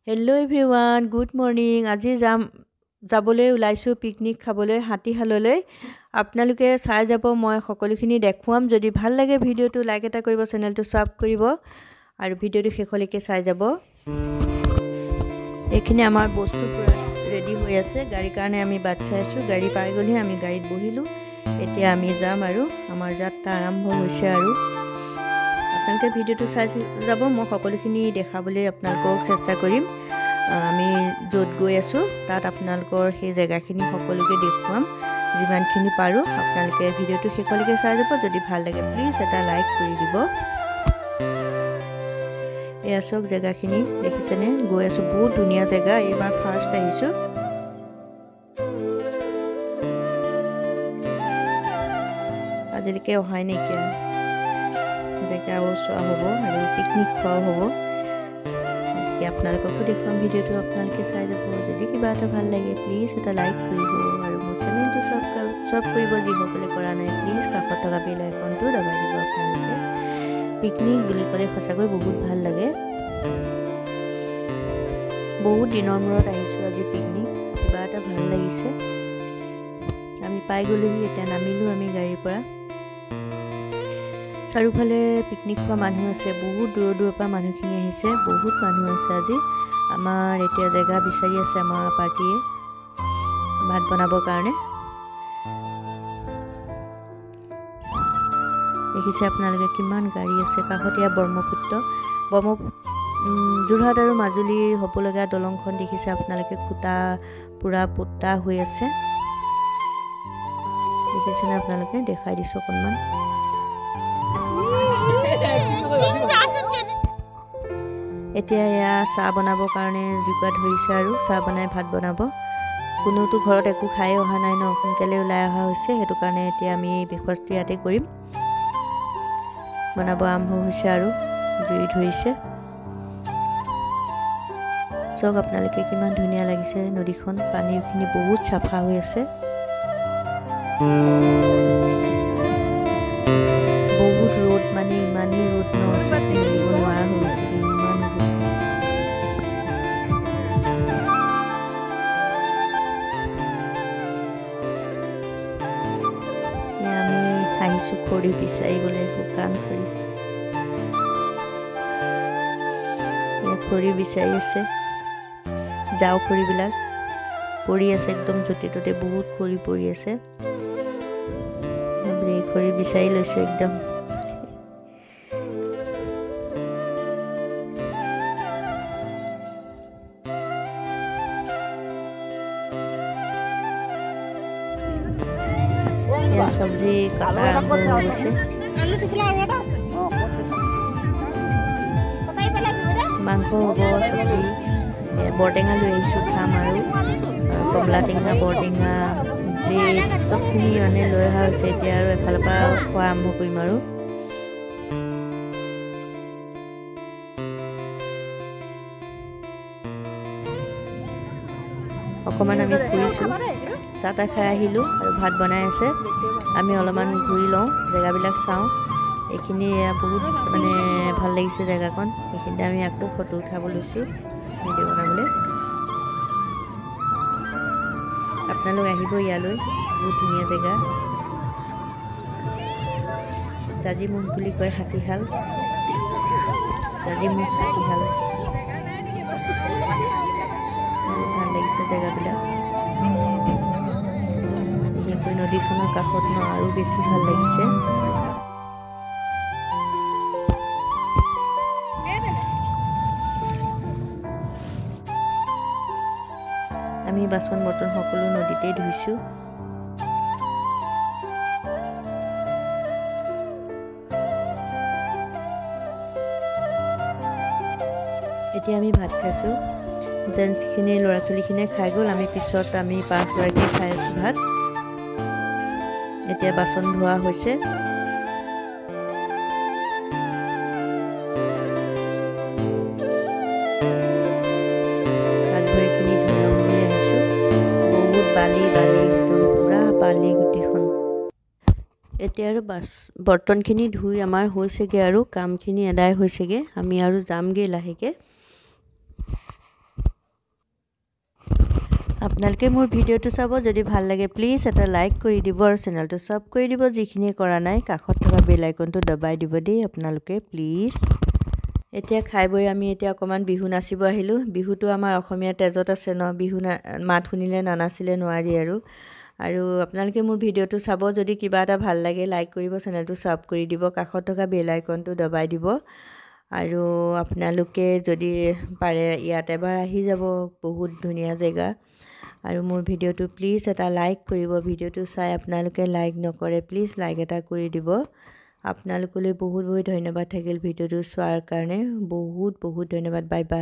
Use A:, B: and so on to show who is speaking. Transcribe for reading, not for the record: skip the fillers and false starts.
A: Hello' everyone, good morning. আজি যাবলৈ ওলাইছোঁ পিকনিক খাবলৈ হাতীহাললৈ। আপোনালোকে চাই যাব, মই সকলোখিনি দেখুৱাম। যদি ভাল লাগে ভিডিঅ'টো লাইক এটা কৰিব, চেনেলটো ছাবস্ক্ৰাইব কৰিব আৰু ভিডিঅ'টো শেষলৈকে চাই যাব। এইখিনি আমাৰ বস্তু পূৰা ৰেডি হৈ আছে। গাড়ীৰ কাৰণে আমি বাট চাই আছোঁ। গাড়ী পাই গ'লেহে আমি গাড়ীত বহিলোঁ। এতিয়া আমি যাম আৰু আমাৰ যাত্ৰা আৰম্ভ হৈছে। আৰু আপোনালোকে ভিডিঅ'টো চাই যাব, মই সকলোখিনি দেখাবলৈ আপোনালোকক চেষ্টা কৰিম। আমি য'ত গৈ আছোঁ তাত আপোনালোকৰ সেই জেগাখিনি সকলোকে দেখুৱাম যিমানখিনি পাৰোঁ। আপোনালোকে ভিডিঅ'টো শেষলৈকে চাই যাব। যদি ভাল লাগে প্লিজ এটা লাইক কৰি দিব। এয়া চাওক জেগাখিনি দেখিছেনে? গৈ আছোঁ, বহুত ধুনীয়া জেগা। এইবাৰ ফাৰ্ষ্ট আহিছোঁ। আজিলৈকে অহাই নাইকিয়া জেগাও চোৱা হ'ব আৰু পিকনিক খোৱাও হ'ব। গতিকে আপোনালোককো দেখুৱাম। ভিডিঅ'টো আপোনালোকে চাই যাব। যদি কিবা এটা ভাল লাগে প্লিজ এটা লাইক কৰিব আৰু মোৰ চেনেলটো ছাবস্ক্ৰাইব কৰিব। যিসকলে কৰা নাই প্লিজ কাষত থকা বেল আইকনটো দবাই দিব। আপোনালোকে পিকনিক বুলি ক'লে সঁচাকৈ বহুত ভাল লাগে। বহুত দিনৰ মূৰত আহিছোঁ আজি পিকনিক, কিবা এটা ভাল লাগিছে। আমি পাই গ'লোহি, এতিয়া নামিলোঁ আমি গাড়ীৰ পৰা। চাৰিওফালে পিকনিক খোৱা মানুহ আছে, বহুত দূৰৰ দূৰৰ পৰা মানুহখিনি আহিছে, বহুত মানুহ আছে আজি। আমাৰ এতিয়া জেগা বিচাৰি আছে আমাৰ পাৰ্টীয়ে ভাত বনাবৰ কাৰণে। দেখিছে আপোনালোকে কিমান গাড়ী আছে। কাষতে ব্ৰহ্মপুত্ৰ যোৰহাট আৰু মাজুলীৰ হ'ব লগা দলংখন দেখিছে আপোনালোকে, খুটা পূৰা পোতা হৈ আছে। দেখিছেনে আপোনালোকে? দেখাই দিছোঁ অকণমান। এতিয়া এয়া চাহ বনাবৰ কাৰণে যোগাৰ ধৰিছে আৰু চাহ বনাই ভাত বনাব। কোনোতো ঘৰত একো খাই অহা নাই ন, সোনকালে ওলাই অহা হৈছে। সেইটো কাৰণে এতিয়া আমি ব্ৰেকফাষ্টটো ইয়াতে কৰিম। বনাব আৰম্ভ হৈছে আৰু জুই ধৰিছে। চাওক আপোনালোকে কিমান ধুনীয়া লাগিছে নদীখন। পানীখিনি বহুত চাফা হৈ আছে। বহুত ৰ'দ, মানে ইমানেই ৰ'দ ন, মেলিব নোৱাৰা হৈ গৈছে। ইমান ৰ'দ। আমি আহিছোঁ খৰি বিচাৰিবলৈ, শুকান খৰি। খৰি বিচাৰি আছে, জাও খৰিবিলাক পৰি আছে একদম য'তে ত'তে, বহুত খৰি পৰি আছে। এই খৰি বিচাৰি লৈছে একদম। চব্জি কটা আৰম্ভ হৈ গৈছে। মাংস হ'ব, চব্জি। বৰটেঙা লৈ আহিছোঁ, খাম আৰু কমলা টেঙা, বৰটেঙা, ব্ৰেড চবখিনি মানে লৈ অহা হৈছে। এতিয়া আৰু এফালৰ পৰা খোৱা আৰম্ভ কৰিম আৰু। অকণমান আমি ফুৰিছোঁ, চাহ তাহ খাই আহিলোঁ আৰু ভাত বনাই আছে। আমি অলপমান ঘূৰি লওঁ, জেগাবিলাক চাওঁ। এইখিনি বহুত মানে ভাল লাগিছে জেগাকণ। এইখিনিতে আমি আকৌ ফটো উঠাব লৈছোঁ ভিডিঅ' বনাবলৈ। আপোনালোক আহিব ইয়ালৈ, বহুত ধুনীয়া জেগা। জাজিমুখ বুলি কয় হাতীহাল, জাজিমুখ হাতীহাল। বহুত ভাল লাগিছে জেগাবিলাক। বিশেষকৈ নদীখনৰ কাষত ন, আৰু বেছি ভাল লাগিছে। আমি বাচন বৰ্তন সকলো নদীতেই ধুইছোঁ। এতিয়া আমি ভাত খাইছোঁ। যেনখিনি ল'ৰা ছোৱালীখিনিয়ে খাই গ'ল, আমি পিছত আমি 5গৰাকীয়ে খাই আছোঁ ভাত। এতিয়া বাচন ধোৱা হৈছে। এতিয়া আৰু বৰ্তনখিনি ধুই আমাৰ হৈছেগৈ আৰু কামখিনি এদায় হৈছেগৈ। আমি আৰু যামগৈ লাহেকৈ। আপোনালোকে মোৰ ভিডিঅ'টো চাব যদি ভাল লাগে প্লিজ এটা লাইক কৰি দিব আৰু চেনেলটো সাবস্ক্ৰাইব কৰি দিব যিখিনি কৰা নাই কাষত থকা বেল আইকনটো দবাই দিব দেই আপোনালোকে প্লিজ এতিয়া খাই বৈ আমি এতিয়া অকমান বিহু নাচিব আহিলো বিহুটো আমাৰ অসমীয়া তেজত আছে ন বিহু মাত শুনিলে নানাচিলে নোৱাৰি আৰু আপোনালোকে মোৰ ভিডিঅ'টো চাব যদি কিবা এটা ভাল লাগে লাইক কৰিব চেনেলটো সাবস্ক্ৰাইব কৰি দিব কাষত থকা বেল আইকনটো দবাই দিব আৰু আপোনালোকে যদি পাৰে ইয়াত এবাৰ আহি যাব বহুত ধুনীয়া জেগা আৰু মোৰ ভিডিঅ'টো প্লিজ এটা লাইক কৰিব ভিডিঅ'টো চাই আপোনালোকে লাইক নকৰে প্লিজ লাইক এটা কৰি দিব আপোনালোকলৈ বহুত বহুত ধন্যবাদ থাকিল ভিডিঅ'টো চোৱাৰ কাৰণে বহুত বহুত ধন্যবাদ বাই বাই